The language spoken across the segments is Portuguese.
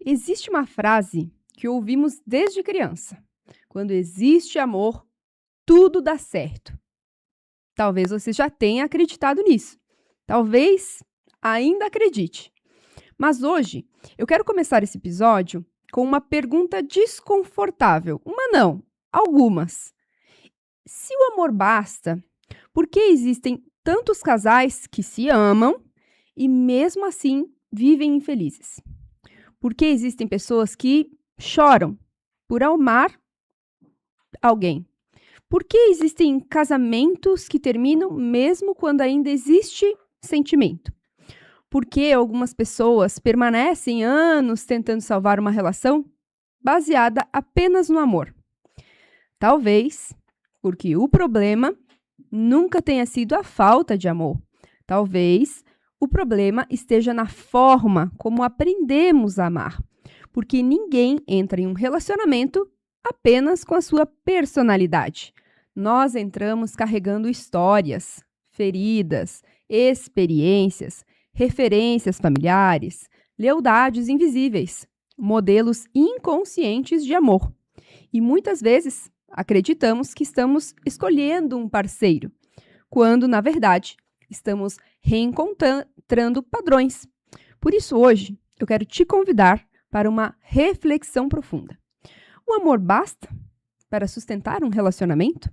Existe uma frase que ouvimos desde criança: quando existe amor, tudo dá certo. Talvez você já tenha acreditado nisso. Talvez ainda acredite. Mas hoje eu quero começar esse episódio com uma pergunta desconfortável. Uma não, algumas. Se o amor basta, por que existem tantos casais que se amam e mesmo assim vivem infelizes? Por que existem pessoas que choram por amar alguém? Por que existem casamentos que terminam mesmo quando ainda existe sentimento? Por que algumas pessoas permanecem anos tentando salvar uma relação baseada apenas no amor? Talvez porque o problema nunca tenha sido a falta de amor. Talvez o problema esteja na forma como aprendemos a amar. Porque ninguém entra em um relacionamento apenas com a sua personalidade. Nós entramos carregando histórias, feridas, experiências, referências familiares, lealdades invisíveis, modelos inconscientes de amor. E muitas vezes acreditamos que estamos escolhendo um parceiro, quando, na verdade, estamos reencontrando padrões. Por isso, hoje, eu quero te convidar para uma reflexão profunda. O amor basta para sustentar um relacionamento?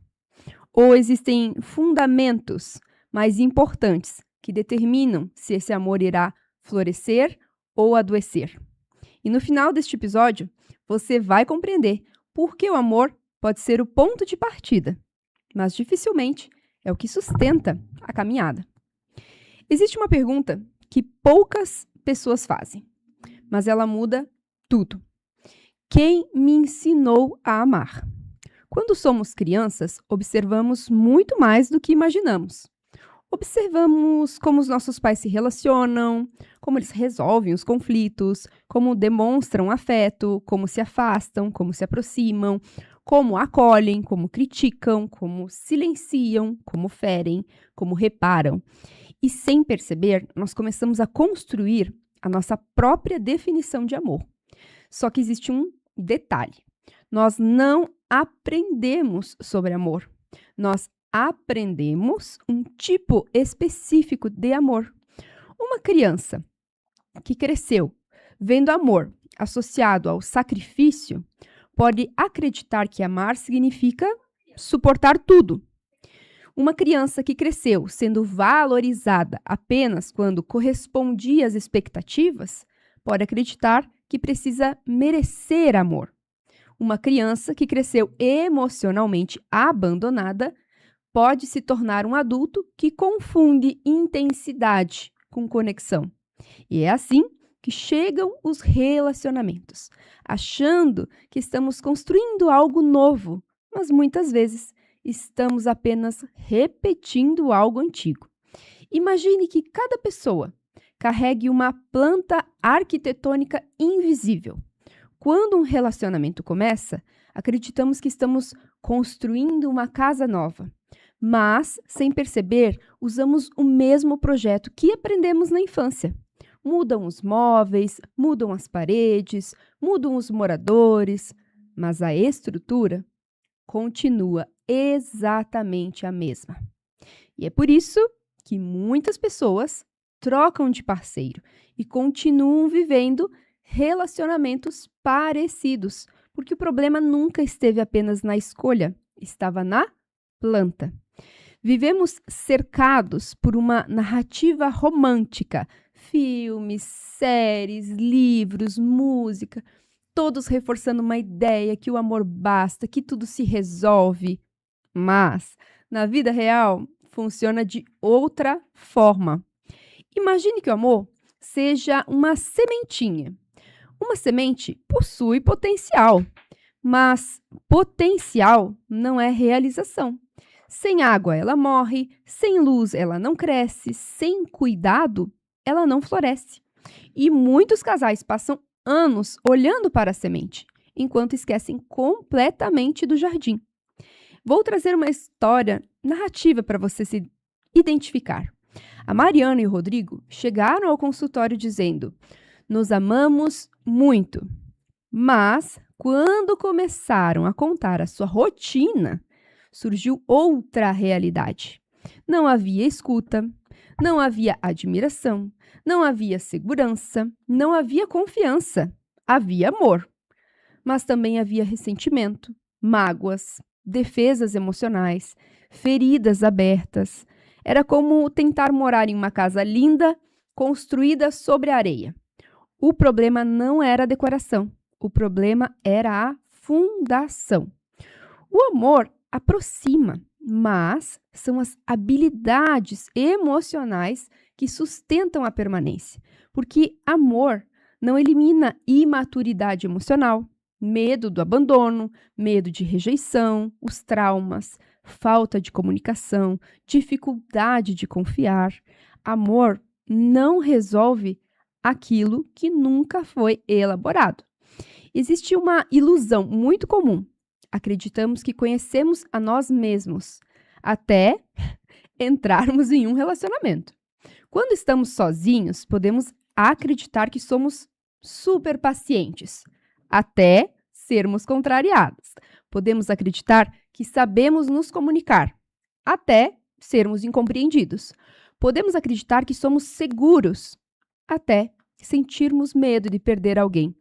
Ou existem fundamentos mais importantes que determinam se esse amor irá florescer ou adoecer? E no final deste episódio, você vai compreender por que o amor pode ser o ponto de partida, mas dificilmente é o que sustenta a caminhada. Existe uma pergunta que poucas pessoas fazem, mas ela muda tudo. Quem me ensinou a amar? Quando somos crianças, observamos muito mais do que imaginamos. Observamos como os nossos pais se relacionam, como eles resolvem os conflitos, como demonstram afeto, como se afastam, como se aproximam, como acolhem, como criticam, como silenciam, como ferem, como reparam. E sem perceber, nós começamos a construir a nossa própria definição de amor. Só que existe um detalhe. Nós não aprendemos sobre amor. Nós aprendemos um tipo específico de amor. Uma criança que cresceu vendo amor associado ao sacrifício pode acreditar que amar significa suportar tudo. Uma criança que cresceu sendo valorizada apenas quando correspondia às expectativas pode acreditar que precisa merecer amor. Uma criança que cresceu emocionalmente abandonada pode se tornar um adulto que confunde intensidade com conexão. E é assim que chegam os relacionamentos, achando que estamos construindo algo novo, mas muitas vezes estamos apenas repetindo algo antigo. Imagine que cada pessoa carregue uma planta arquitetônica invisível. Quando um relacionamento começa, acreditamos que estamos construindo uma casa nova. Mas, sem perceber, usamos o mesmo projeto que aprendemos na infância. Mudam os móveis, mudam as paredes, mudam os moradores, mas a estrutura continua exatamente a mesma. E é por isso que muitas pessoas trocam de parceiro e continuam vivendo relacionamentos parecidos, porque o problema nunca esteve apenas na escolha, estava na planta. Vivemos cercados por uma narrativa romântica, filmes, séries, livros, música, todos reforçando uma ideia que o amor basta, que tudo se resolve. Mas, na vida real, funciona de outra forma. Imagine que o amor seja uma sementinha. Uma semente possui potencial, mas potencial não é realização. Sem água, ela morre, sem luz, ela não cresce, sem cuidado, ela não floresce. E muitos casais passam anos olhando para a semente, enquanto esquecem completamente do jardim. Vou trazer uma história narrativa para você se identificar. A Mariana e o Rodrigo chegaram ao consultório dizendo: Nos amamos muito. Mas, quando começaram a contar a sua rotina, surgiu outra realidade. Não havia escuta, não havia admiração, não havia segurança, não havia confiança. Havia amor, mas também havia ressentimento, mágoas, defesas emocionais, feridas abertas. Era como tentar morar em uma casa linda, construída sobre a areia. O problema não era a decoração, o problema era a fundação. O amor aproxima, mas são as habilidades emocionais que sustentam a permanência, porque amor não elimina imaturidade emocional, medo do abandono, medo de rejeição, os traumas, falta de comunicação, dificuldade de confiar. Amor não resolve aquilo que nunca foi elaborado. Existe uma ilusão muito comum. Acreditamos que conhecemos a nós mesmos até entrarmos em um relacionamento. Quando estamos sozinhos, podemos acreditar que somos super pacientes, até sermos contrariados. Podemos acreditar que sabemos nos comunicar, até sermos incompreendidos. Podemos acreditar que somos seguros, até sentirmos medo de perder alguém.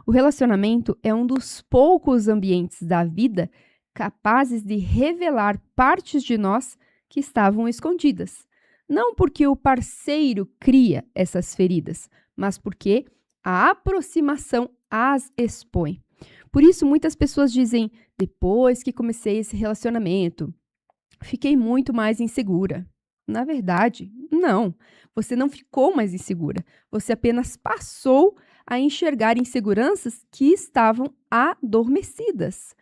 O relacionamento é um dos poucos ambientes da vida capazes de revelar partes de nós que estavam escondidas. Não porque o parceiro cria essas feridas, mas porque a aproximação as expõe. Por isso, muitas pessoas dizem, depois que comecei esse relacionamento, fiquei muito mais insegura. Na verdade, não. Você não ficou mais insegura. Você apenas passou a enxergar inseguranças que estavam adormecidas.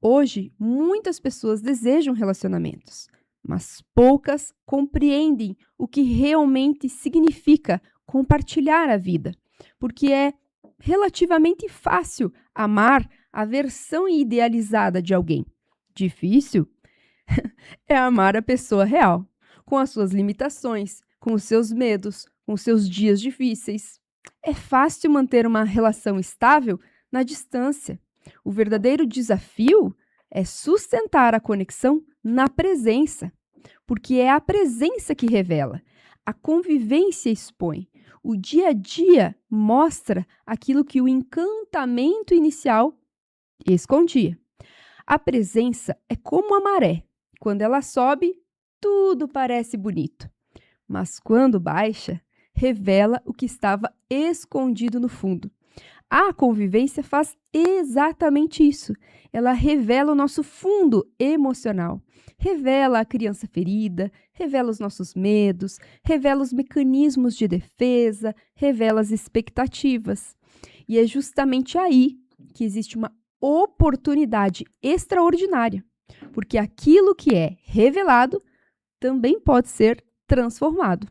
Hoje, muitas pessoas desejam relacionamentos, mas poucas compreendem o que realmente significa compartilhar a vida, porque é relativamente fácil amar a versão idealizada de alguém. Difícil é amar a pessoa real, com as suas limitações, com os seus medos, com os seus dias difíceis. É fácil manter uma relação estável na distância. O verdadeiro desafio é sustentar a conexão na presença, porque é a presença que revela, a convivência expõe, o dia a dia mostra aquilo que o encantamento inicial escondia. A presença é como a maré. Quando ela sobe, tudo parece bonito. Mas quando baixa, revela o que estava escondido no fundo. A convivência faz exatamente isso. Ela revela o nosso fundo emocional. Revela a criança ferida, revela os nossos medos, revela os mecanismos de defesa, revela as expectativas. E é justamente aí que existe uma oportunidade extraordinária, porque aquilo que é revelado também pode ser transformado.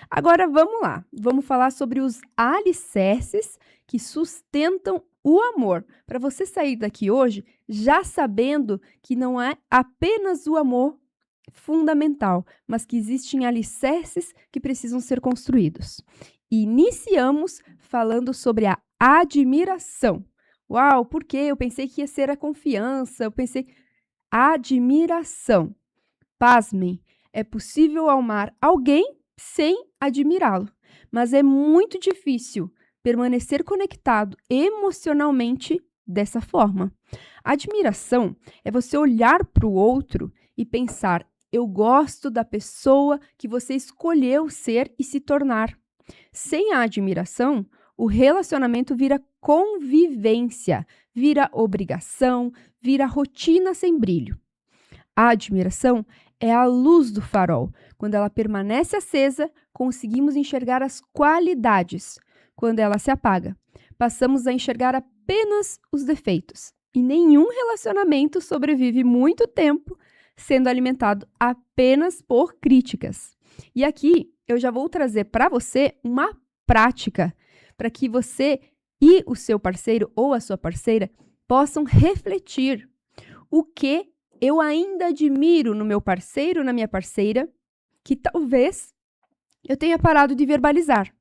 Agora vamos lá, vamos falar sobre os alicerces que sustentam o amor, para você sair daqui hoje já sabendo que não é apenas o amor fundamental, mas que existem alicerces que precisam ser construídos. Iniciamos falando sobre a admiração. Uau, por quê? Eu pensei que ia ser a confiança, eu pensei... Admiração. Pasmem, é possível amar alguém sem admirá-lo, mas é muito difícil permanecer conectado emocionalmente dessa forma. Admiração é você olhar para o outro e pensar, eu gosto da pessoa que você escolheu ser e se tornar. Sem a admiração, o relacionamento vira convivência, vira obrigação, vira rotina sem brilho. A admiração é a luz do farol. Quando ela permanece acesa, conseguimos enxergar as qualidades. Quando ela se apaga, passamos a enxergar apenas os defeitos. E nenhum relacionamento sobrevive muito tempo sendo alimentado apenas por críticas. E aqui eu já vou trazer para você uma prática para que você e o seu parceiro ou a sua parceira possam refletir o que eu ainda admiro no meu parceiro, na minha parceira, que talvez eu tenha parado de verbalizar.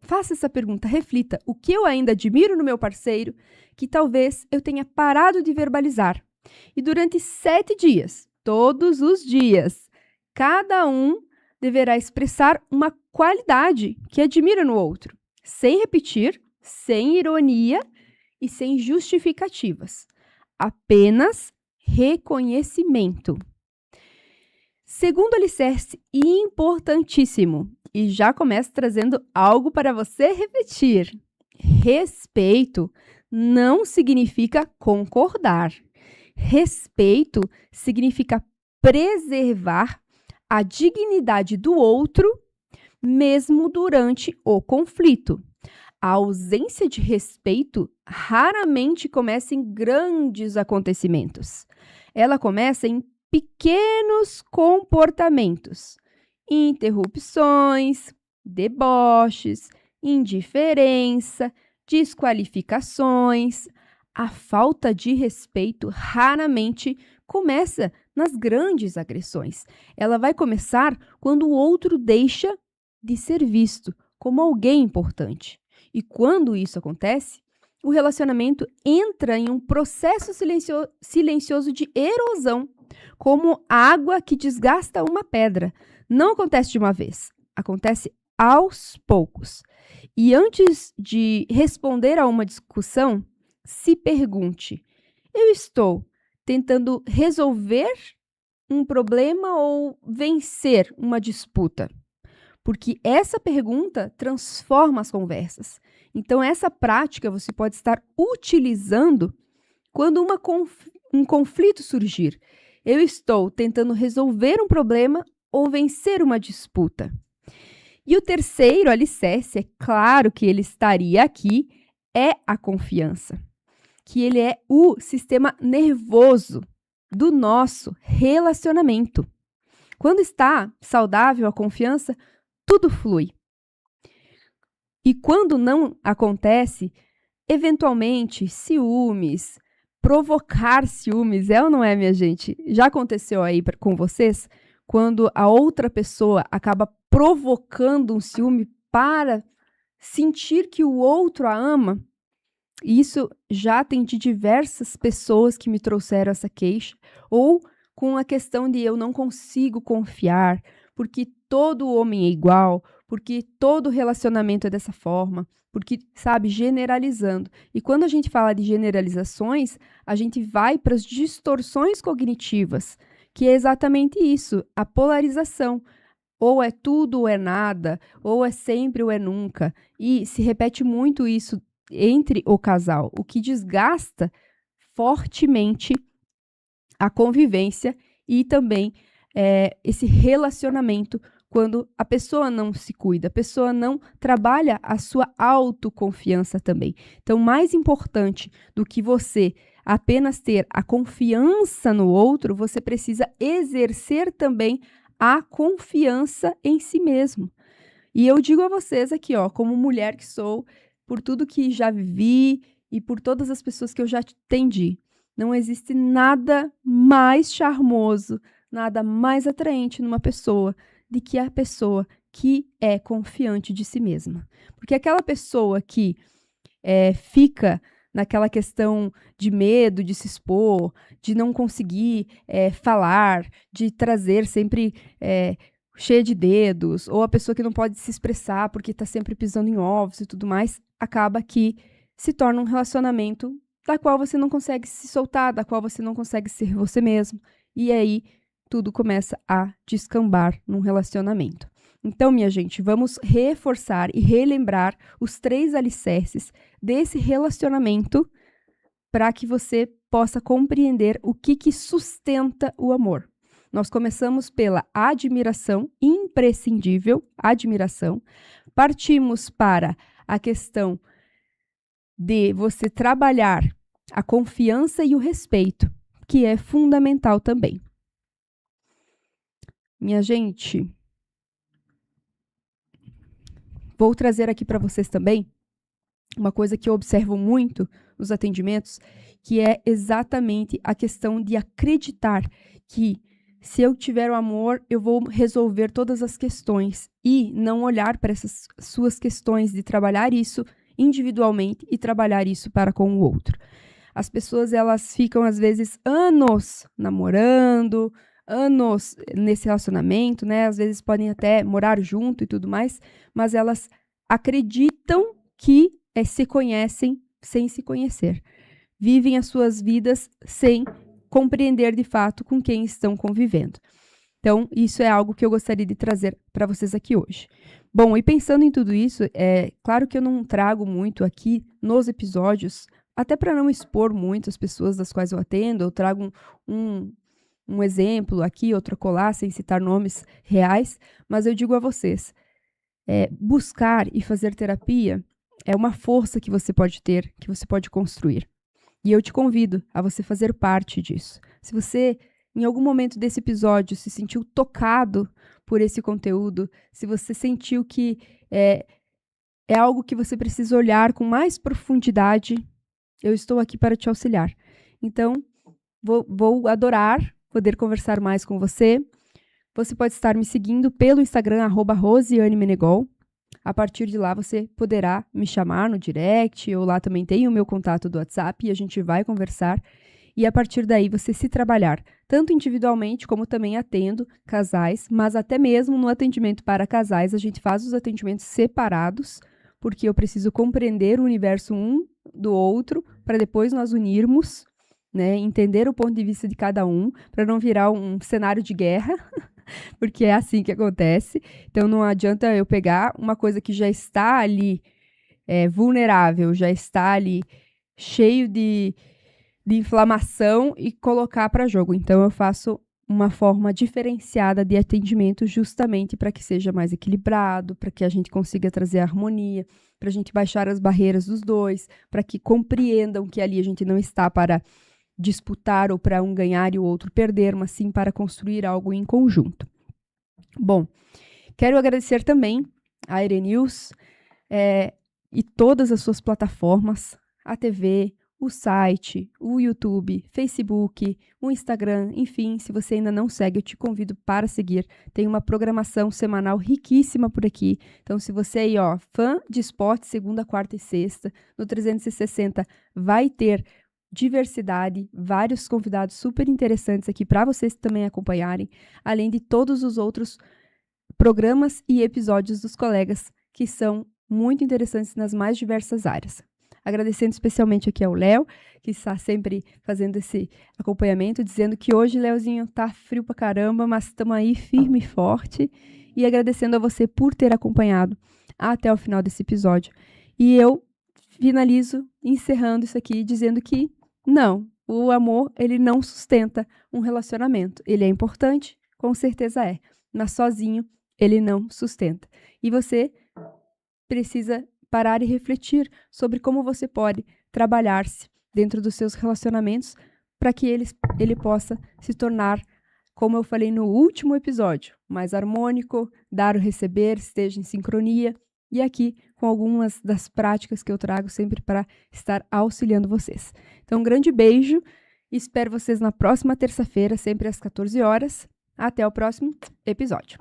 Faça essa pergunta, reflita. O que eu ainda admiro no meu parceiro que talvez eu tenha parado de verbalizar? E durante 7 dias, todos os dias, cada um deverá expressar uma qualidade que admira no outro, sem repetir, sem ironia e sem justificativas. Apenas reconhecimento. Segundo alicerce importantíssimo, e já começo trazendo algo para você repetir. Respeito não significa concordar. Respeito significa preservar a dignidade do outro, mesmo durante o conflito. A ausência de respeito raramente começa em grandes acontecimentos. Ela começa em pequenos comportamentos, interrupções, deboches, indiferença, desqualificações. A falta de respeito raramente começa nas grandes agressões. Ela vai começar quando o outro deixa de ser visto como alguém importante. E quando isso acontece, o relacionamento entra em um processo silencioso de erosão, como água que desgasta uma pedra. Não acontece de uma vez, acontece aos poucos. E antes de responder a uma discussão, se pergunte: eu estou tentando resolver um problema ou vencer uma disputa? Porque essa pergunta transforma as conversas. Então, essa prática você pode estar utilizando quando um conflito surgir. Eu estou tentando resolver um problema ou vencer uma disputa. E o terceiro alicerce, é claro que ele estaria aqui, é a confiança. Que ele é o sistema nervoso do nosso relacionamento. Quando está saudável a confiança, tudo flui. E quando não acontece, eventualmente, ciúmes, provocar ciúmes, é ou não é, minha gente? Já aconteceu aí com vocês? Quando a outra pessoa acaba provocando um ciúme para sentir que o outro a ama? Isso já atendi diversas pessoas que me trouxeram essa queixa, ou com a questão de eu não consigo confiar, porque todo homem é igual, porque todo relacionamento é dessa forma, porque, sabe, generalizando. E quando a gente fala de generalizações, a gente vai para as distorções cognitivas, que é exatamente isso, a polarização. Ou é tudo ou é nada, ou é sempre ou é nunca. E se repete muito isso entre o casal, o que desgasta fortemente a convivência e também esse relacionamento quando a pessoa não se cuida, a pessoa não trabalha a sua autoconfiança também. Então, mais importante do que você apenas ter a confiança no outro, você precisa exercer também a confiança em si mesmo. E eu digo a vocês aqui, ó, como mulher que sou, por tudo que já vivi e por todas as pessoas que eu já atendi, não existe nada mais charmoso, nada mais atraente numa pessoa do que a pessoa que é confiante de si mesma. Porque aquela pessoa que fica naquela questão de medo de se expor, de não conseguir falar, de trazer sempre cheia de dedos, ou a pessoa que não pode se expressar porque está sempre pisando em ovos e tudo mais, acaba que se torna um relacionamento da qual você não consegue se soltar, da qual você não consegue ser você mesmo. E aí tudo começa a descambar num relacionamento. Então, minha gente, vamos reforçar e relembrar os 3 alicerces desse relacionamento para que você possa compreender o que sustenta o amor. Nós começamos pela admiração, imprescindível, admiração. Partimos para a questão de você trabalhar a confiança e o respeito, que é fundamental também. Minha gente, vou trazer aqui para vocês também uma coisa que eu observo muito nos atendimentos, que é exatamente a questão de acreditar que se eu tiver o amor, eu vou resolver todas as questões e não olhar para essas suas questões de trabalhar isso individualmente e trabalhar isso para com o outro. As pessoas, elas ficam, às vezes, anos namorando, anos nesse relacionamento, né? Às vezes podem até morar junto e tudo mais, mas elas acreditam que se conhecem sem se conhecer. Vivem as suas vidas sem compreender de fato com quem estão convivendo. Então, isso é algo que eu gostaria de trazer para vocês aqui hoje. Bom, e pensando em tudo isso, é claro que eu não trago muito aqui nos episódios, até para não expor muito as pessoas das quais eu atendo, eu trago um exemplo aqui, outro acolá, sem citar nomes reais, mas eu digo a vocês, buscar e fazer terapia é uma força que você pode ter, que você pode construir. E eu te convido a você fazer parte disso. Se você, em algum momento desse episódio, se sentiu tocado por esse conteúdo, se você sentiu que é algo que você precisa olhar com mais profundidade, eu estou aqui para te auxiliar. Então, vou adorar poder conversar mais com você. Você pode estar me seguindo pelo Instagram, @RosianeMenegol. A partir de lá, você poderá me chamar no direct, ou lá também tem o meu contato do WhatsApp e a gente vai conversar. E a partir daí, você se trabalhar, tanto individualmente, como também atendo casais, mas até mesmo no atendimento para casais, a gente faz os atendimentos separados, porque eu preciso compreender o universo um do outro, para depois nós unirmos, né, entender o ponto de vista de cada um, para não virar um cenário de guerra, porque é assim que acontece. Então, não adianta eu pegar uma coisa que já está ali vulnerável, já está ali cheio de inflamação e colocar para jogo. Então, eu faço uma forma diferenciada de atendimento justamente para que seja mais equilibrado, para que a gente consiga trazer harmonia, para a gente baixar as barreiras dos dois, para que compreendam que ali a gente não está para disputar ou para um ganhar e o outro perder, mas sim para construir algo em conjunto. Bom, quero agradecer também a Erenews e todas as suas plataformas, a TV, o site, o YouTube, Facebook, o Instagram, enfim, se você ainda não segue, eu te convido para seguir. Tem uma programação semanal riquíssima por aqui. Então, se você aí, fã de esporte, segunda, quarta e sexta, no 360 vai ter diversidade, vários convidados super interessantes aqui para vocês também acompanharem, além de todos os outros programas e episódios dos colegas que são muito interessantes nas mais diversas áreas. Agradecendo especialmente aqui ao Léo, que está sempre fazendo esse acompanhamento, dizendo que hoje, Léozinho, tá frio pra caramba, mas estamos aí firme e forte. E agradecendo a você por ter acompanhado até o final desse episódio. E eu finalizo encerrando isso aqui, dizendo que não, o amor, ele não sustenta um relacionamento. Ele é importante, com certeza é, mas sozinho ele não sustenta. E você precisa parar e refletir sobre como você pode trabalhar-se dentro dos seus relacionamentos para que ele possa se tornar, como eu falei no último episódio, mais harmônico, dar o receber, esteja em sincronia, e aqui com algumas das práticas que eu trago sempre para estar auxiliando vocês. Então, um grande beijo, espero vocês na próxima terça-feira, sempre às 14 horas. Até o próximo episódio.